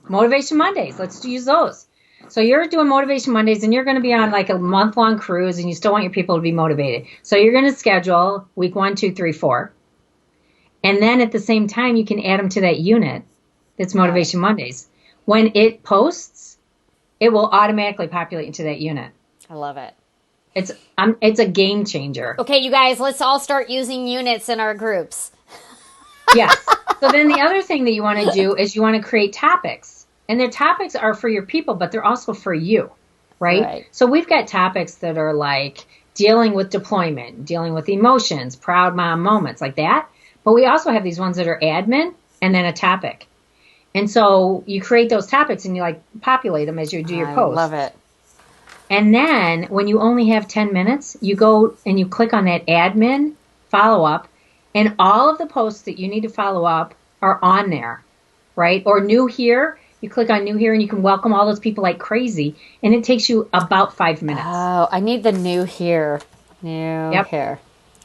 Motivation Mondays. Let's use those. So you're doing Motivation Mondays and you're going to be on like a month-long cruise and you still want your people to be motivated. So you're going to schedule week 1, 2, 3, 4. And then at the same time, you can add them to that unit that's Motivation Mondays. When it posts, it will automatically populate into that unit. I love it. It's a game changer. Okay, you guys, let's all start using units in our groups. Yes. So then the other thing that you want to do is you want to create topics. And their topics are for your people, but they're also for you, right? So we've got topics that are like dealing with deployment, dealing with emotions, proud mom moments, like that. But we also have these ones that are admin and then a topic. And so you create those topics and you like populate them as you do your post. I love it. And then when you only have 10 minutes, you go and you click on that admin follow-up, and all of the posts that you need to follow up are on there, right? Or new here. You click on new here and you can welcome all those people like crazy. And it takes you about 5 minutes. Oh, I need the new here. New here.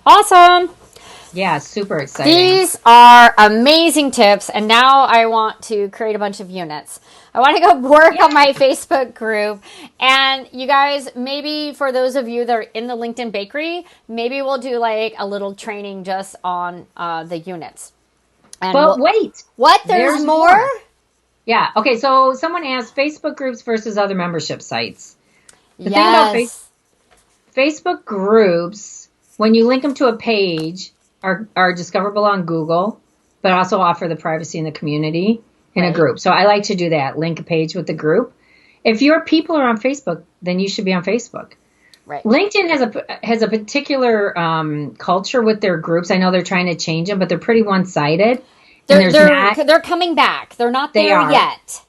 Awesome. Yeah, super exciting. These are amazing tips. And now I want to create a bunch of units. I want to go work on my Facebook group. And you guys, maybe for those of you that are in the LinkedIn Bakery, maybe we'll do like a little training just on the units. And but wait. What? There's more? Yeah. Okay. So someone asked Facebook groups versus other membership sites. The thing about Facebook groups, when you link them to a page, are discoverable on Google, but also offer the privacy in the community in a group. So I like to do that. Link a page with the group. If your people are on Facebook, then you should be on Facebook. Right. LinkedIn has a particular culture with their groups. I know they're trying to change them, but they're pretty one-sided. They're coming back. They're not there yet.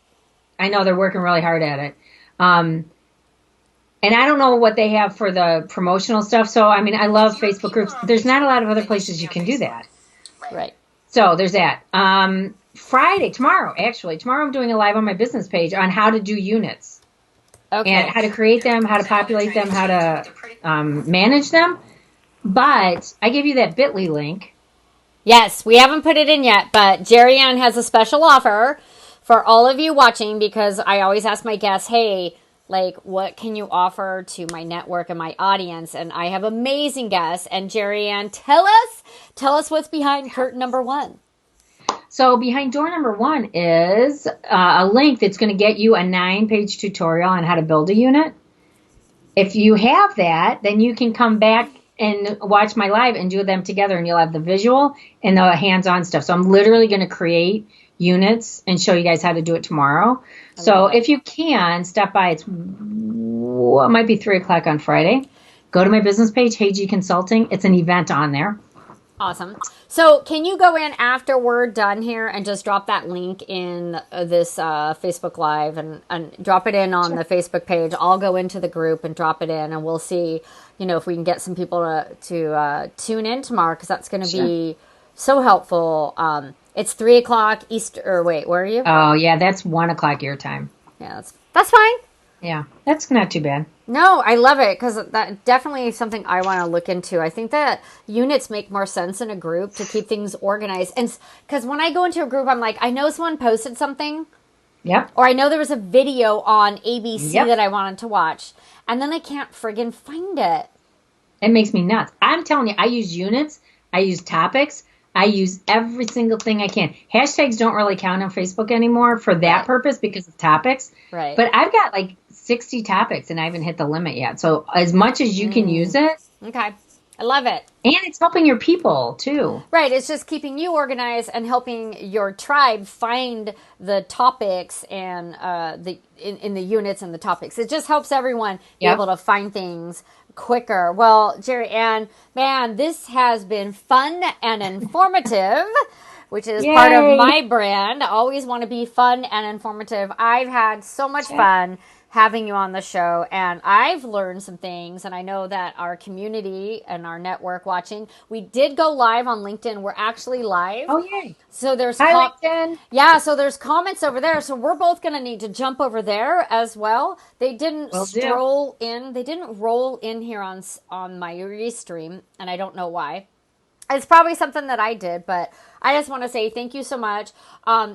I know they're working really hard at it. And I don't know what they have for the promotional stuff. So, I mean, I love Facebook groups. There's not a lot of other places you can do that. Right. So there's that. Tomorrow I'm doing a live on my business page on how to do units. Okay. And how to create them, how to populate them, how to manage them. But I gave you that Bitly link. Yes, we haven't put it in yet, but Geriann has a special offer for all of you watching, because I always ask my guests, hey, like, what can you offer to my network and my audience? And I have amazing guests. And Geriann, tell us what's behind curtain number 1. So behind door number 1 is a link that's going to get you a 9-page tutorial on how to build a unit. If you have that, then you can come back and watch my live and do them together, and you'll have the visual and the hands-on stuff. So I'm literally going to create units and show you guys how to do it tomorrow. So if you can, stop by. It might be 3 o'clock on Friday. Go to my business page, Hey G Consulting. It's an event on there. Awesome. So can you go in after we're done here and just drop that link in this Facebook Live and drop it in on the Facebook page? I'll go into the group and drop it in, and we'll see, if we can get some people to tune in tomorrow, because that's going to be so helpful. It's 3:00 East, or wait, where are you? Oh, yeah, that's 1:00 your time. Yeah, that's fine. Yeah, that's not too bad. No, I love it, because that definitely is something I want to look into. I think that units make more sense in a group to keep things organized. And because when I go into a group, I'm like, I know someone posted something. Yep. Or I know there was a video on ABC that I wanted to watch. And then I can't friggin' find it. It makes me nuts. I'm telling you, I use units. I use topics. I use every single thing I can. Hashtags don't really count on Facebook anymore for that purpose because of topics. Right. But I've got like 60 topics and I haven't hit the limit yet. So as much as you can use it. Okay. I love it. And it's helping your people too. Right. It's just keeping you organized and helping your tribe find the topics and in the units and the topics. It just helps everyone be able to find things quicker. Well, Geriann, man, this has been fun and informative, which is part of my brand. I always want to be fun and informative. I've had so much fun having you on the show, and I've learned some things, and I know that our community and our network watching, we did go live on LinkedIn. We're actually live. Oh, yay. So there's LinkedIn. Yeah, so there's comments over there. So we're both going to need to jump over there as well. They didn't stroll in. They didn't roll in here on my restream, and I don't know why. It's probably something that I did, but I just want to say thank you so much.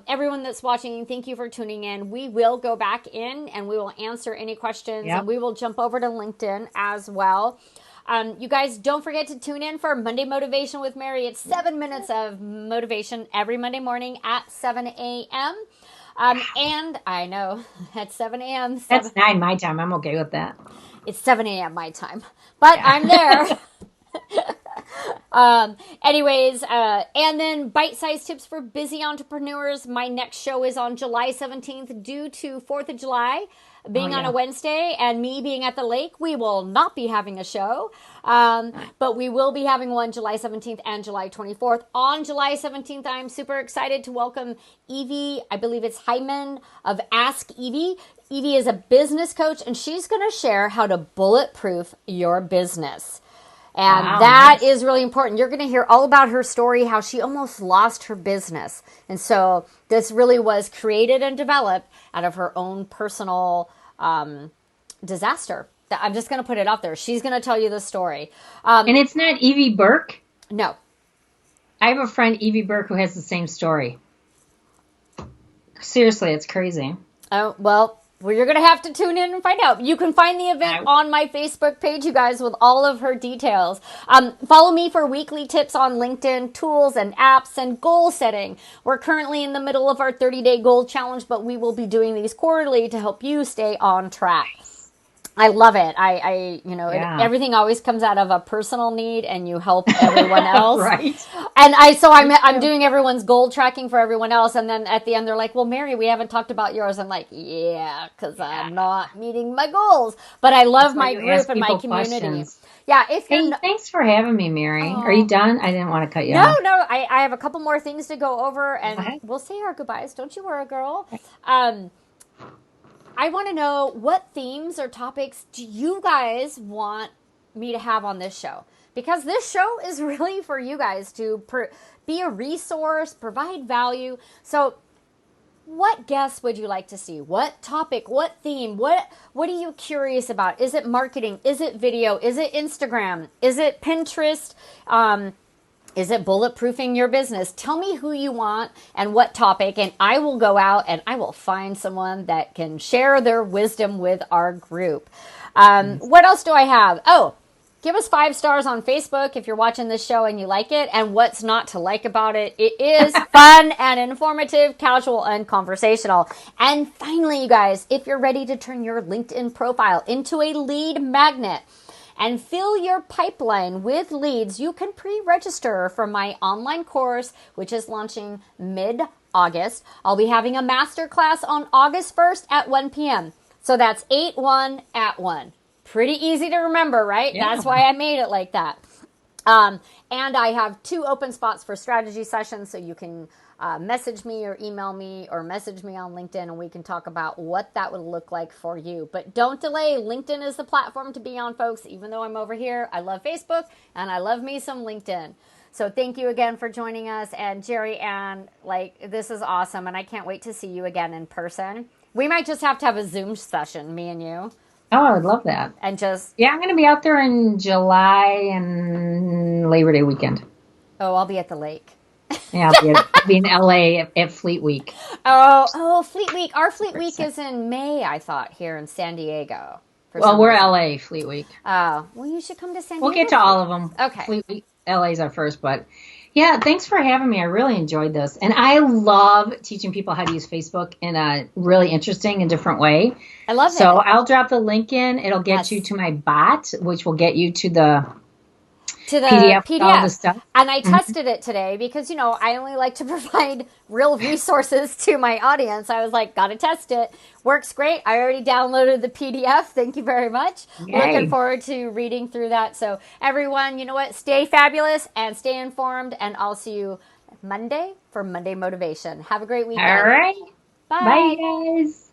Everyone that's watching, thank you for tuning in. We will go back in and we will answer any questions, and we will jump over to LinkedIn as well. You guys, don't forget to tune in for Monday Motivation with Mary. It's 7 minutes of motivation every Monday morning at 7 a.m. And I know at 7 a.m. That's 9 my time. I'm okay with that. It's 7 a.m. my time, but I'm there. Anyways, and then bite-sized tips for busy entrepreneurs. My next show is on July 17th due to 4th of July being on a Wednesday and me being at the lake. We will not be having a show, but we will be having one July 17th and July 24th. On July 17th, I'm super excited to welcome Evie, I believe it's Hyman of Ask Evie. Evie is a business coach, and she's going to share how to bulletproof your business. And that is really important. You're going to hear all about her story, how she almost lost her business. And so this really was created and developed out of her own personal disaster. I'm just going to put it out there. She's going to tell you the story. And it's not Evie Burke? No. I have a friend, Evie Burke, who has the same story. Seriously, it's crazy. Oh, well, you're going to have to tune in and find out. You can find the event on my Facebook page, you guys, with all of her details. Follow me for weekly tips on LinkedIn, tools and apps, and goal setting. We're currently in the middle of our 30-day goal challenge, but we will be doing these quarterly to help you stay on track. I love it. Everything always comes out of a personal need, and you help everyone else. Right. And I'm doing everyone's goal tracking for everyone else, and then at the end they're like, "Well, Mary, we haven't talked about yours." I'm like, "Yeah, because I'm not meeting my goals." But I love my group and my community. Questions. Yeah. Thanks for having me, Mary. Are you done? I didn't want to cut you off. No. I have a couple more things to go over, and we'll say our goodbyes. Don't you worry, girl. I want to know, what themes or topics do you guys want me to have on this show? Because this show is really for you guys to be a resource, provide value. So what guests would you like to see? What topic? What theme? What are you curious about? Is it marketing? Is it video? Is it Instagram? Is it Pinterest? Is it bulletproofing your business? Tell me who you want and what topic, and I will go out and I will find someone that can share their wisdom with our group. What else do I have? Oh, give us 5 stars on Facebook if you're watching this show and you like it. And what's not to like about it? It is fun and informative, casual and conversational. And finally, you guys, if you're ready to turn your LinkedIn profile into a lead magnet and fill your pipeline with leads, you can pre-register for my online course, which is launching mid-August. I'll be having a masterclass on August 1st at 1 p.m. So that's 8-1 at 1. Pretty easy to remember, right? Yeah. That's why I made it like that. And I have 2 open spots for strategy sessions, so you can message me or email me or message me on LinkedIn, and we can talk about what that would look like for you. But don't delay. LinkedIn is the platform to be on, folks. Even though I'm over here, I love Facebook and I love me some LinkedIn. So thank you again for joining us. And Geriann, like, this is awesome, and I can't wait to see you again in person. We might just have to have a Zoom session, me and you, Oh, I would love that. and just, Yeah, I'm going to be out there in July and Labor Day weekend. oh, I'll be at the lake. Yeah, I'll be in LA at Fleet Week. Oh, Fleet Week. Our Fleet Week is in May, I thought, here in San Diego. For Well, some we're reason. LA Fleet Week. Oh, well, you should come to San We'll Diego. get to all of them. Okay. Fleet Week, LA's our first, but yeah, thanks for having me. I really enjoyed this. And I love teaching people how to use Facebook in a really interesting and different way. I love So it. I'll drop the link in. It'll get Yes. you to my bot, which will get you to the To the PDF with all the PDF. stuff. And I Mhm. tested it today because, I only like to provide real resources to my audience. I was like, gotta test it. Works great. I already downloaded the PDF. Thank you very much. Looking Yay. forward to reading through that. So, everyone, you know what? Stay fabulous and stay informed. And I'll see you Monday for Monday Motivation. Have a great All weekend. right. Bye, Bye. guys.